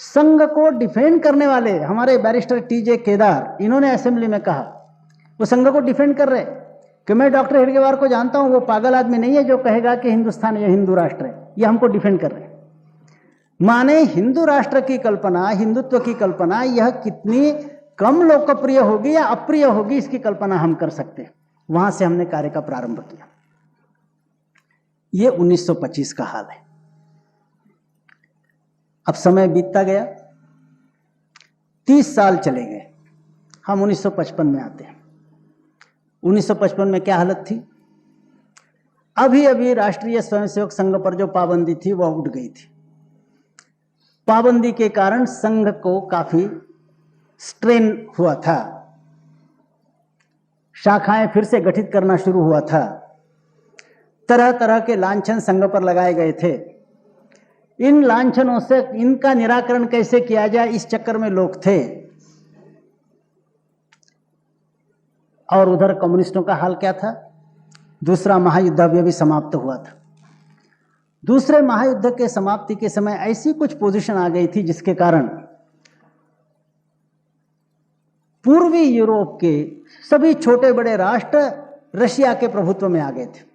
संघ को डिफेंड करने वाले हमारे बैरिस्टर टीजे केदार, इन्होंने असेंबली में कहा, वो संघ को डिफेंड कर रहे कि मैं डॉक्टर हेडगेवार को जानता हूं, वो पागल आदमी नहीं है जो कहेगा कि हिंदुस्तान यह हिंदू राष्ट्र है। ये हमको डिफेंड कर रहे हैं। माने हिंदू राष्ट्र की कल्पना, हिंदुत्व की कल्पना यह कितनी कम लोकप्रिय होगी या अप्रिय होगी, इसकी कल्पना हम कर सकते हैं। वहां से हमने कार्य का प्रारंभ किया। ये 1925 का हाल है। अब समय बीतता गया, 30 साल चले गए, हम 1955 में आते हैं। 1955 में क्या हालत थी? अभी अभी राष्ट्रीय स्वयंसेवक संघ पर जो पाबंदी थी वह उठ गई थी। पाबंदी के कारण संघ को काफी स्ट्रेन हुआ था, शाखाएं फिर से गठित करना शुरू हुआ था, तरह तरह के लांछन संघ पर लगाए गए थे। इन लांछनों से इनका निराकरण कैसे किया जाए, इस चक्कर में लोग थे। और उधर कम्युनिस्टों का हाल क्या था? दूसरा महायुद्ध अभी समाप्त हुआ था। दूसरे महायुद्ध के समाप्ति के समय ऐसी कुछ पोजीशन आ गई थी जिसके कारण पूर्वी यूरोप के सभी छोटे बड़े राष्ट्र रशिया के प्रभुत्व में आ गए थे।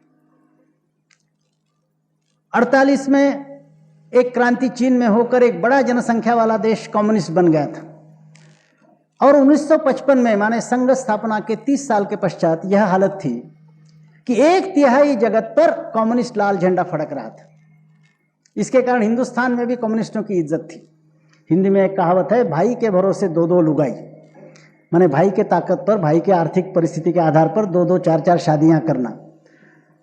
48 में एक क्रांति चीन में होकर एक बड़ा जनसंख्या वाला देश कम्युनिस्ट बन गया था। और 1955 में माने संघ स्थापना के 30 साल के पश्चात यह हालत थी कि 1/3 जगत पर कम्युनिस्ट लाल झंडा फड़क रहा था। इसके कारण हिंदुस्तान में भी कम्युनिस्टों की इज्जत थी। हिंदी में एक कहावत है, भाई के भरोसे 2-2 लुगाई। माने भाई के ताकत पर, भाई के आर्थिक परिस्थिति के आधार पर 2-2 4-4 शादियां करना।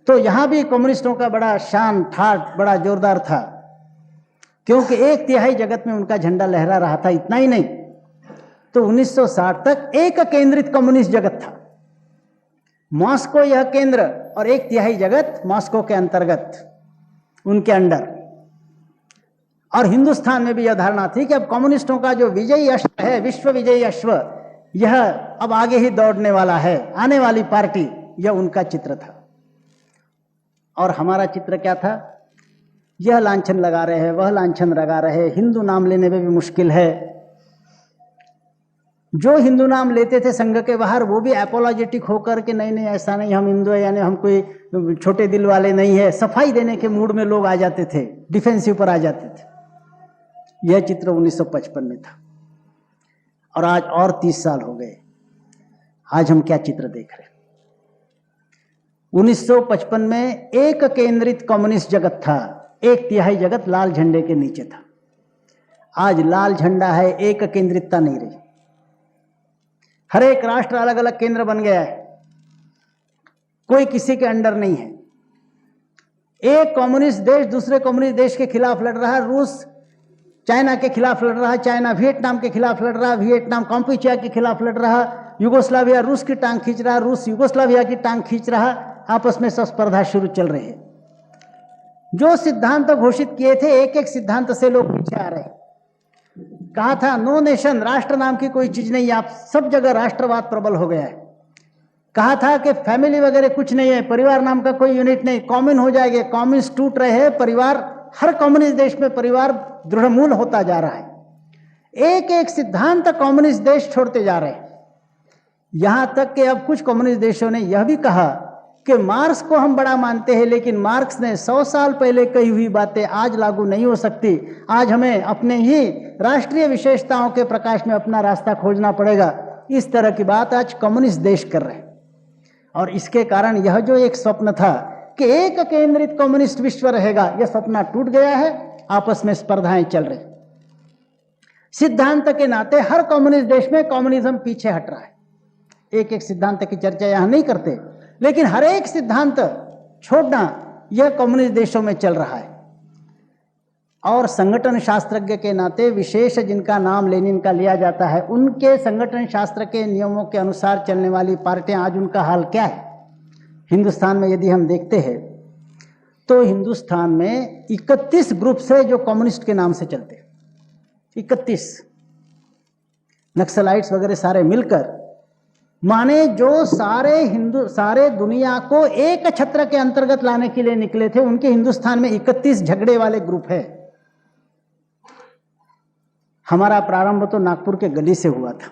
तो यहां भी कम्युनिस्टों का बड़ा शान ठाट बड़ा जोरदार था, क्योंकि 1/3 जगत में उनका झंडा लहरा रहा था। इतना ही नहीं, तो 1960 तक एक केंद्रित कम्युनिस्ट जगत था। मॉस्को यह केंद्र और 1/3 जगत मॉस्को के अंतर्गत, उनके अंडर। और हिंदुस्तान में भी यह धारणा थी कि अब कम्युनिस्टों का जो विजयी अश्व है, विश्व विजयी अश्व, यह अब आगे ही दौड़ने वाला है, आने वाली पार्टी, यह उनका चित्र था। और हमारा चित्र क्या था? यह लांछन लगा रहे हैं, वह लांछन लगा रहे हैं, हिंदू नाम लेने में भी मुश्किल है। जो हिंदू नाम लेते थे संघ के बाहर, वो भी एपोलॉजेटिक होकर के नहीं नहीं ऐसा नहीं, हम हिंदू है, यानी हम कोई छोटे दिल वाले नहीं है, सफाई देने के मूड में लोग आ जाते थे, डिफेंसिव पर आ जाते थे। यह चित्र 1955 में था। और आज और 30 साल हो गए, आज हम क्या चित्र देख रहे हैं? 1955 में एक केंद्रित कम्युनिस्ट जगत था, 1/3 जगत लाल झंडे के नीचे था। आज लाल झंडा है, एक केंद्रितता नहीं रही। हर एक राष्ट्र अलग अलग केंद्र बन गया है, कोई किसी के अंडर नहीं है। एक कम्युनिस्ट देश दूसरे कम्युनिस्ट देश के खिलाफ लड़ रहा है, रूस चाइना के खिलाफ लड़ रहा है, चाइना वियतनाम के खिलाफ लड़ रहा है, वियतनाम काम्पुचिया के खिलाफ लड़ रहा है, युगोस्लाविया रूस की टांग खींच रहा है, रूस युगोस्लाविया की टांग खींच रहा है, आपस में स्पर्धा शुरू चल रही है। जो सिद्धांत घोषित किए थे, एक एक सिद्धांत से लोग पीछे आ रहे हैं। कहा था नो नेशन, राष्ट्र नाम की कोई चीज नहीं, आप सब जगह राष्ट्रवाद प्रबल हो गया है। कहा था कि फैमिली वगैरह कुछ नहीं है, परिवार नाम का कोई यूनिट नहीं, कॉमन हो जाएंगे, कम्युनिस्ट टूट रहे हैं, परिवार, हर कम्युनिस्ट देश में परिवार दृढ़मूल होता जा रहा है। एक एक सिद्धांत कम्युनिस्ट देश छोड़ते जा रहे हैं। यहां तक कि अब कुछ कम्युनिस्ट देशों ने यह भी कहा कि मार्क्स को हम बड़ा मानते हैं, लेकिन मार्क्स ने 100 साल पहले कही हुई बातें आज लागू नहीं हो सकती। आज हमें अपने ही राष्ट्रीय विशेषताओं के प्रकाश में अपना रास्ता खोजना पड़ेगा। इस तरह की बात आज कम्युनिस्ट देश कर रहे हैं। और इसके कारण यह जो एक स्वप्न था कि एक केंद्रित कम्युनिस्ट विश्व रहेगा, यह सपना टूट गया है। आपस में स्पर्धाएं चल रही। सिद्धांत के नाते हर कम्युनिस्ट देश में कम्युनिज्म पीछे हट रहा है। एक एक सिद्धांत की चर्चा यहां नहीं करते, लेकिन हर एक सिद्धांत छोड़ना यह कम्युनिस्ट देशों में चल रहा है। और संगठन शास्त्रज्ञ के नाते विशेष जिनका नाम लेनिन का लिया जाता है, उनके संगठन शास्त्र के नियमों के अनुसार चलने वाली पार्टियां, आज उनका हाल क्या है? हिंदुस्तान में यदि हम देखते हैं तो हिंदुस्तान में 31 ग्रुप से जो कम्युनिस्ट के नाम से चलते हैं, 31 नक्सलाइट्स वगैरह सारे मिलकर, माने जो सारे दुनिया को एक छत्र के अंतर्गत लाने के लिए निकले थे, उनके हिंदुस्तान में 31 झगड़े वाले ग्रुप है। हमारा प्रारंभ तो नागपुर के गली से हुआ था,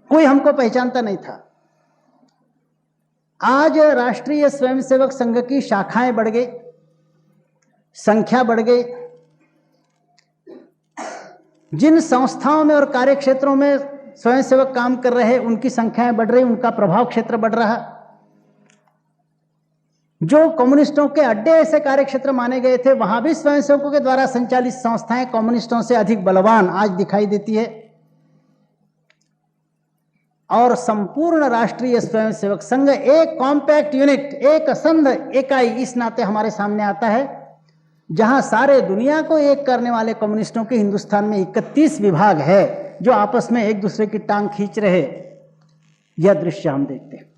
कोई हमको पहचानता नहीं था। आज राष्ट्रीय स्वयंसेवक संघ की शाखाएं बढ़ गई, संख्या बढ़ गई। जिन संस्थाओं में और कार्य क्षेत्रों में स्वयंसेवक काम कर रहे उनकी संख्याएं बढ़ रही, उनका प्रभाव क्षेत्र बढ़ रहा। जो कम्युनिस्टों के अड्डे ऐसे कार्य क्षेत्र माने गए थे, वहां भी स्वयंसेवकों के द्वारा संचालित संस्थाएं कम्युनिस्टों से अधिक बलवान आज दिखाई देती है। और संपूर्ण राष्ट्रीय स्वयंसेवक संघ एक कॉम्पैक्ट यूनिट, एक असंध इकाई इस नाते हमारे सामने आता है, जहां सारे दुनिया को एक करने वाले कम्युनिस्टों के हिंदुस्तान में 31 विभाग है जो आपस में एक दूसरे की टांग खींच रहे। यह दृश्य हम देखते हैं।